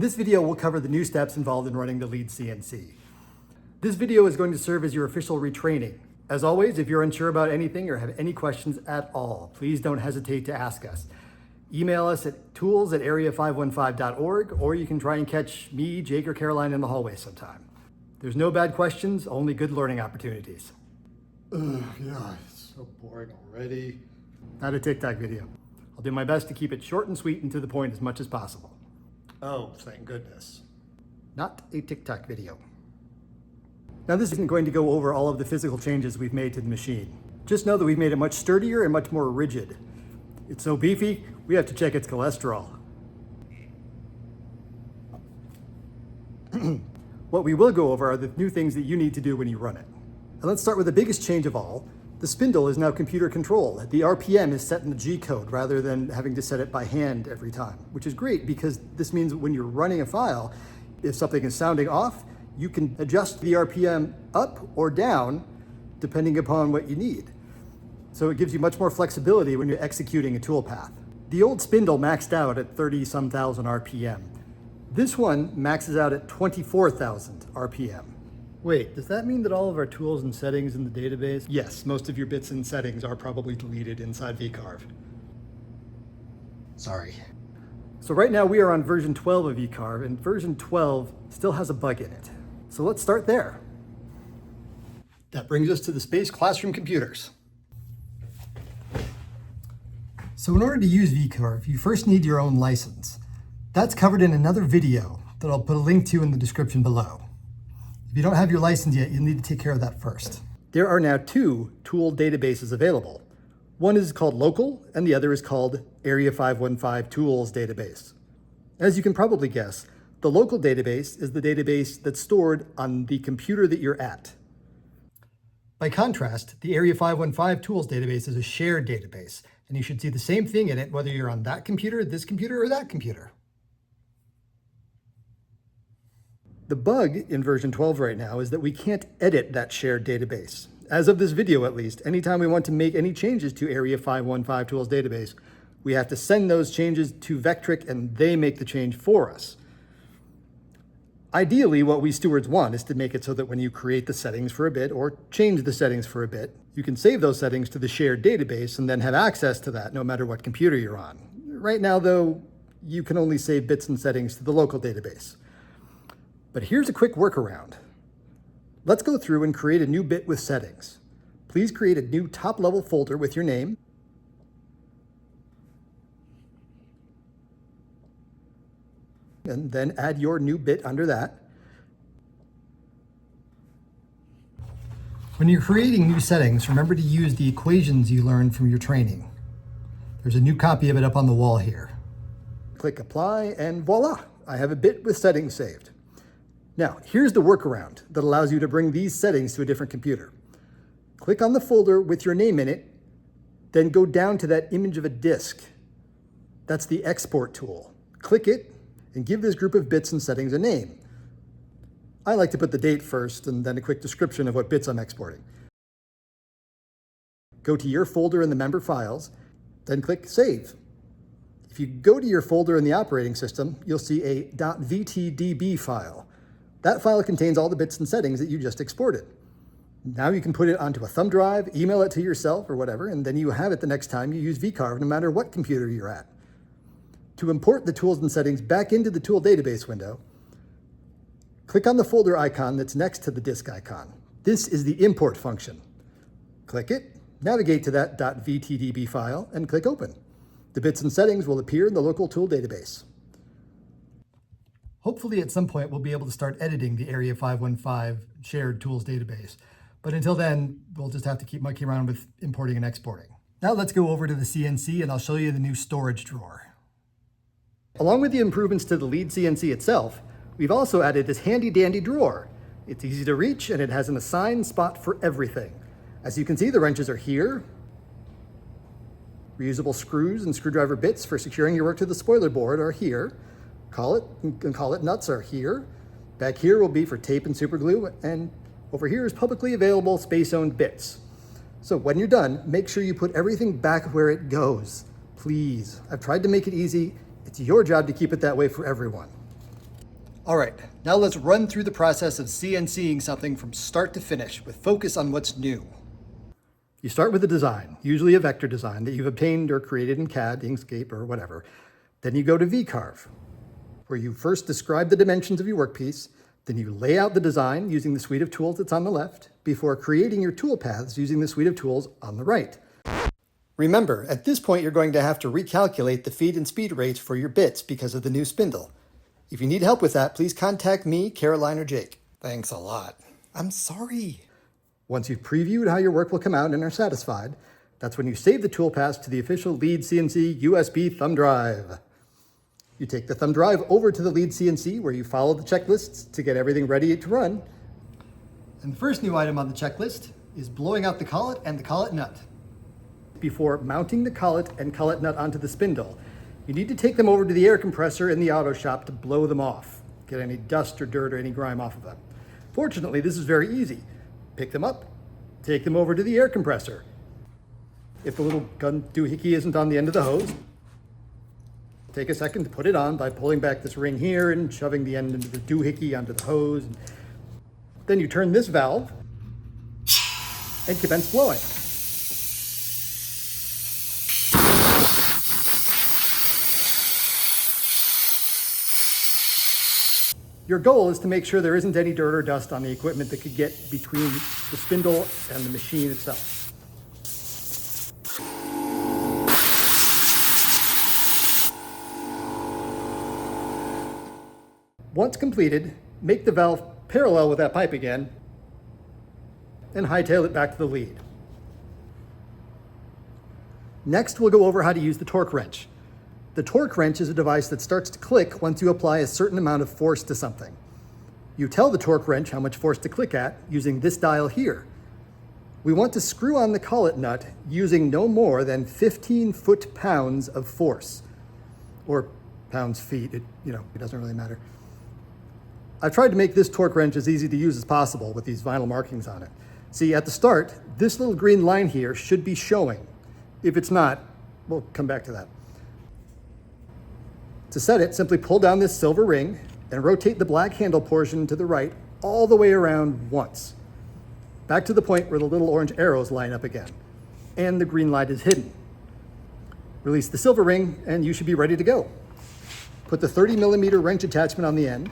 In this video, we'll cover the new steps involved in running the Lead CNC. This video is going to serve as your official retraining. As always, if you're unsure about anything or have any questions at all, please don't hesitate to ask us. Email us at tools@area515.org, or you can try and catch me, Jake, or Caroline in the hallway sometime. There's no bad questions, only good learning opportunities. Yeah, it's so boring already. Not a TikTok video. I'll do my best to keep it short and sweet and to the point as much as possible. Oh, thank goodness. Not a TikTok video. Now, this isn't going to go over all of the physical changes we've made to the machine. Just know that we've made it much sturdier and much more rigid. It's so beefy, we have to check its cholesterol. What we will go over are the new things that you need to do when you run it. And let's start with the biggest change of all. The spindle is now computer controlled. The RPM is set in the G code rather than having to set it by hand every time, which is great because this means when you're running a file, if something is sounding off, you can adjust the RPM up or down depending upon what you need. So it gives you much more flexibility when you're executing a toolpath. The old spindle maxed out at 30-some thousand RPM. This one maxes out at 24,000 RPM. Wait, does that mean that all of our tools and settings in the database? Yes, most of your bits and settings are probably deleted inside VCarve. Sorry. So right now we are on version 12 of VCarve, and version 12 still has a bug in it. So let's start there. That brings us to the Space Classroom computers. So in order to use VCarve, you first need your own license. That's covered in another video that I'll put a link to in the description below. If you don't have your license yet, you'll need to take care of that first. There are now two tool databases available. One is called Local, and the other is called Area 515 Tools Database. As you can probably guess, the local database is the database that's stored on the computer that you're at. By contrast, the Area 515 Tools database is a shared database, and you should see the same thing in it whether you're on that computer, this computer, or that computer. The bug in version 12 right now is that we can't edit that shared database. As of this video, at least, anytime we want to make any changes to Area 515 Tools database, we have to send those changes to Vectric and they make the change for us. Ideally, what we stewards want is to make it so that when you create the settings for a bit or change the settings for a bit, you can save those settings to the shared database and then have access to that no matter what computer you're on. Right now, though, you can only save bits and settings to the local database. But here's a quick workaround. Let's go through and create a new bit with settings. Please create a new top-level folder with your name. And then add your new bit under that. When you're creating new settings, remember to use the equations you learned from your training. There's a new copy of it up on the wall here. Click Apply, and voila, I have a bit with settings saved. Now, here's the workaround that allows you to bring these settings to a different computer. Click on the folder with your name in it, then go down to that image of a disk. That's the export tool. Click it, and give this group of bits and settings a name. I like to put the date first and then a quick description of what bits I'm exporting. Go to your folder in the member files, then click Save. If you go to your folder in the operating system, you'll see a .vtdb file. That file contains all the bits and settings that you just exported. Now you can put it onto a thumb drive, email it to yourself or whatever, and then you have it the next time you use VCarve, no matter what computer you're at. To import the tools and settings back into the tool database window, click on the folder icon that's next to the disk icon. This is the import function. Click it, navigate to that .vtdb file, and click Open. The bits and settings will appear in the local tool database. Hopefully at some point we'll be able to start editing the Area 515 shared tools database. But until then, we'll just have to keep monkeying around with importing and exporting. Now let's go over to the CNC and I'll show you the new storage drawer. Along with the improvements to the Lead CNC itself, we've also added this handy-dandy drawer. It's easy to reach and it has an assigned spot for everything. As you can see, the wrenches are here. Reusable screws and screwdriver bits for securing your work to the spoiler board are here. Collet and collet nuts are here. Back here will be for tape and super glue, and over here is publicly available space-owned bits. So when you're done, make sure you put everything back where it goes. Please. I've tried to make it easy. It's your job to keep it that way for everyone. All right, now let's run through the process of CNCing something from start to finish with focus on what's new. You start with a design, usually a vector design that you've obtained or created in CAD, Inkscape, or whatever. Then you go to VCarve, where you first describe the dimensions of your workpiece, then you lay out the design using the suite of tools that's on the left, before creating your toolpaths using the suite of tools on the right. Remember, at this point you're going to have to recalculate the feed and speed rates for your bits because of the new spindle. If you need help with that, please contact me, Caroline, or Jake. Thanks a lot. I'm sorry. Once you've previewed how your work will come out and are satisfied, that's when you save the toolpaths to the official Lead CNC USB thumb drive. You take the thumb drive over to the Lead CNC where you follow the checklists to get everything ready to run. And the first new item on the checklist is blowing out the collet and the collet nut. Before mounting the collet and collet nut onto the spindle, you need to take them over to the air compressor in the auto shop to blow them off, get any dust or dirt or any grime off of them. Fortunately, this is very easy. Pick them up, take them over to the air compressor. If the little gun doohickey isn't on the end of the hose, take a second to put it on by pulling back this ring here and shoving the end into the doohickey onto the hose. Then you turn this valve and commence blowing. Your goal is to make sure there isn't any dirt or dust on the equipment that could get between the spindle and the machine itself. Once completed, make the valve parallel with that pipe again and hightail it back to the lead. Next, we'll go over how to use the torque wrench. The torque wrench is a device that starts to click once you apply a certain amount of force to something. You tell the torque wrench how much force to click at using this dial here. We want to screw on the collet nut using no more than 15 foot-pounds of force, or pounds-feet, it doesn't really matter. I've tried to make this torque wrench as easy to use as possible with these vinyl markings on it. See, at the start, this little green line here should be showing. If it's not, we'll come back to that. To set it, simply pull down this silver ring and rotate the black handle portion to the right all the way around once. Back to the point where the little orange arrows line up again, and the green light is hidden. Release the silver ring and you should be ready to go. Put the 30mm wrench attachment on the end.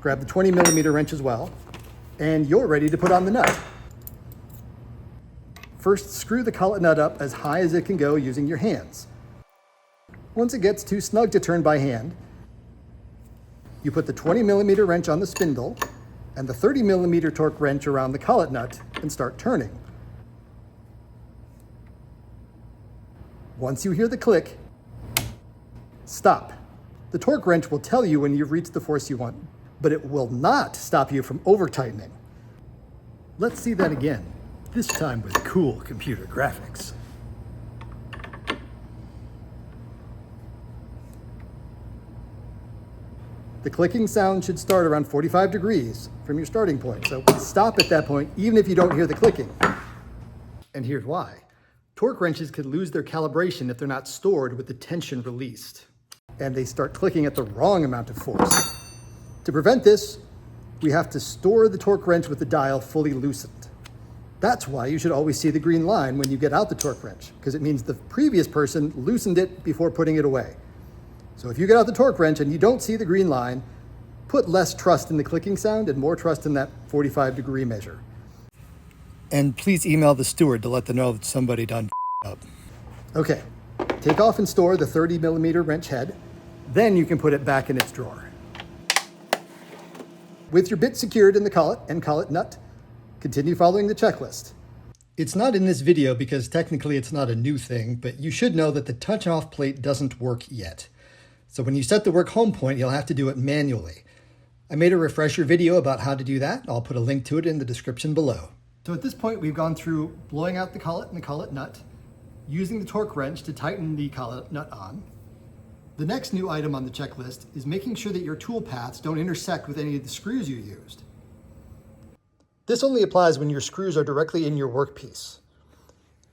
Grab the 20mm wrench as well, and you're ready to put on the nut. First, screw the collet nut up as high as it can go using your hands. Once it gets too snug to turn by hand, you put the 20mm wrench on the spindle and the 30mm torque wrench around the collet nut and start turning. Once you hear the click, stop. The torque wrench will tell you when you've reached the force you want, but it will not stop you from over-tightening. Let's see that again, this time with cool computer graphics. The clicking sound should start around 45 degrees from your starting point, so stop at that point even if you don't hear the clicking. And here's why. Torque wrenches can lose their calibration if they're not stored with the tension released, and they start clicking at the wrong amount of force. To prevent this, we have to store the torque wrench with the dial fully loosened. That's why you should always see the green line when you get out the torque wrench, because it means the previous person loosened it before putting it away. So if you get out the torque wrench and you don't see the green line, put less trust in the clicking sound and more trust in that 45-degree measure. And please email the steward to let them know that somebody done up. Okay, take off and store the 30mm wrench head. Then you can put it back in its drawer. With your bit secured in the collet and collet nut, continue following the checklist. It's not in this video because technically it's not a new thing, but you should know that the touch-off plate doesn't work yet. So when you set the work home point, you'll have to do it manually. I made a refresher video about how to do that. I'll put a link to it in the description below. So at this point, we've gone through blowing out the collet and the collet nut, using the torque wrench to tighten the collet nut on. The next new item on the checklist is making sure that your tool paths don't intersect with any of the screws you used. This only applies when your screws are directly in your workpiece.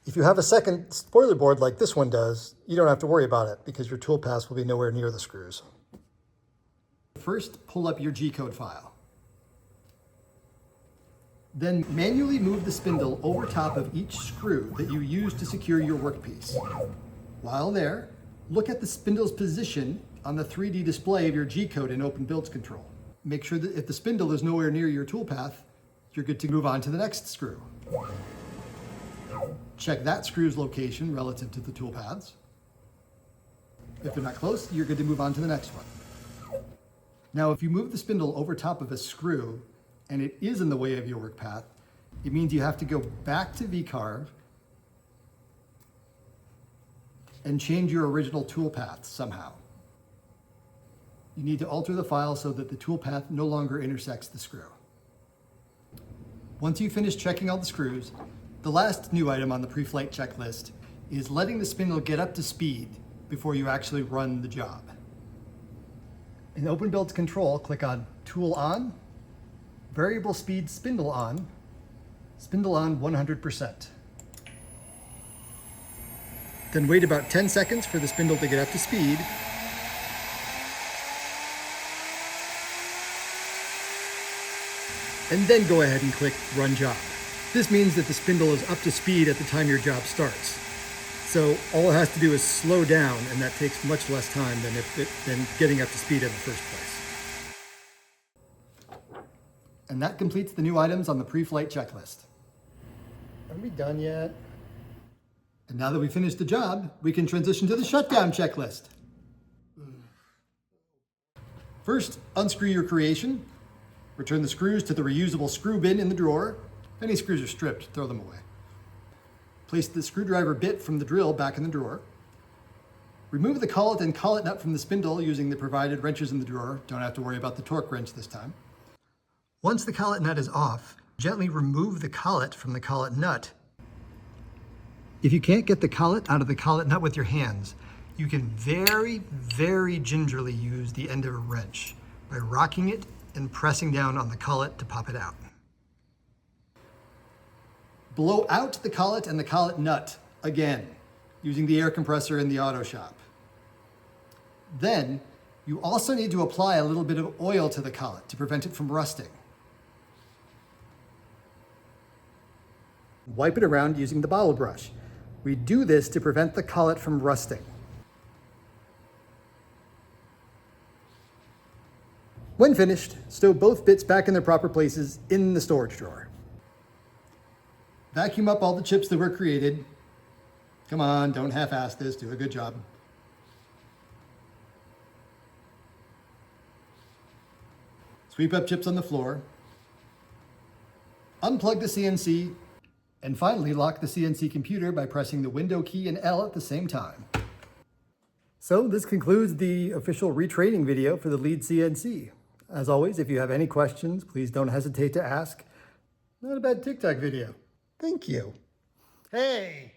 If you have a second spoiler board like this one does, you don't have to worry about it because your toolpaths will be nowhere near the screws. First, pull up your G-code file. Then manually move the spindle over top of each screw that you use to secure your workpiece. While there, look at the spindle's position on the 3D display of your G-code in Open Builds Control. Make sure that if the spindle is nowhere near your toolpath, you're good to move on to the next screw. Check that screw's location relative to the toolpaths. If they're not close, you're good to move on to the next one. Now, if you move the spindle over top of a screw and it is in the way of your work path, it means you have to go back to VCarve and change your original toolpath somehow. You need to alter the file so that the toolpath no longer intersects the screw. Once you finish checking all the screws, the last new item on the pre-flight checklist is letting the spindle get up to speed before you actually run the job. In Open Builds Control, click on Tool On, Variable Speed Spindle On 100%. Then wait about 10 seconds for the spindle to get up to speed. And then go ahead and click Run Job. This means that the spindle is up to speed at the time your job starts. So all it has to do is slow down, and that takes much less time than getting up to speed in the first place. And that completes the new items on the pre-flight checklist. Are we done yet? And now that we finished the job, we can transition to the shutdown checklist. First, unscrew your creation. Return the screws to the reusable screw bin in the drawer. If any screws are stripped, throw them away. Place the screwdriver bit from the drill back in the drawer. Remove the collet and collet nut from the spindle using the provided wrenches in the drawer. Don't have to worry about the torque wrench this time. Once the collet nut is off, gently remove the collet from the collet nut. If you can't get the collet out of the collet nut with your hands, you can very, very gingerly use the end of a wrench by rocking it and pressing down on the collet to pop it out. Blow out the collet and the collet nut again, using the air compressor in the auto shop. Then, you also need to apply a little bit of oil to the collet to prevent it from rusting. Wipe it around using the bottle brush. We do this to prevent the collet from rusting. When finished, stow both bits back in their proper places in the storage drawer. Vacuum up all the chips that were created. Come on, don't half-ass this, do a good job. Sweep up chips on the floor. Unplug the CNC, and finally lock the CNC computer by pressing the window key and L at the same time. So this concludes the official retraining video for the Lead CNC. As always, if you have any questions, please don't hesitate to ask. Not a bad TikTok video. Thank you. Hey!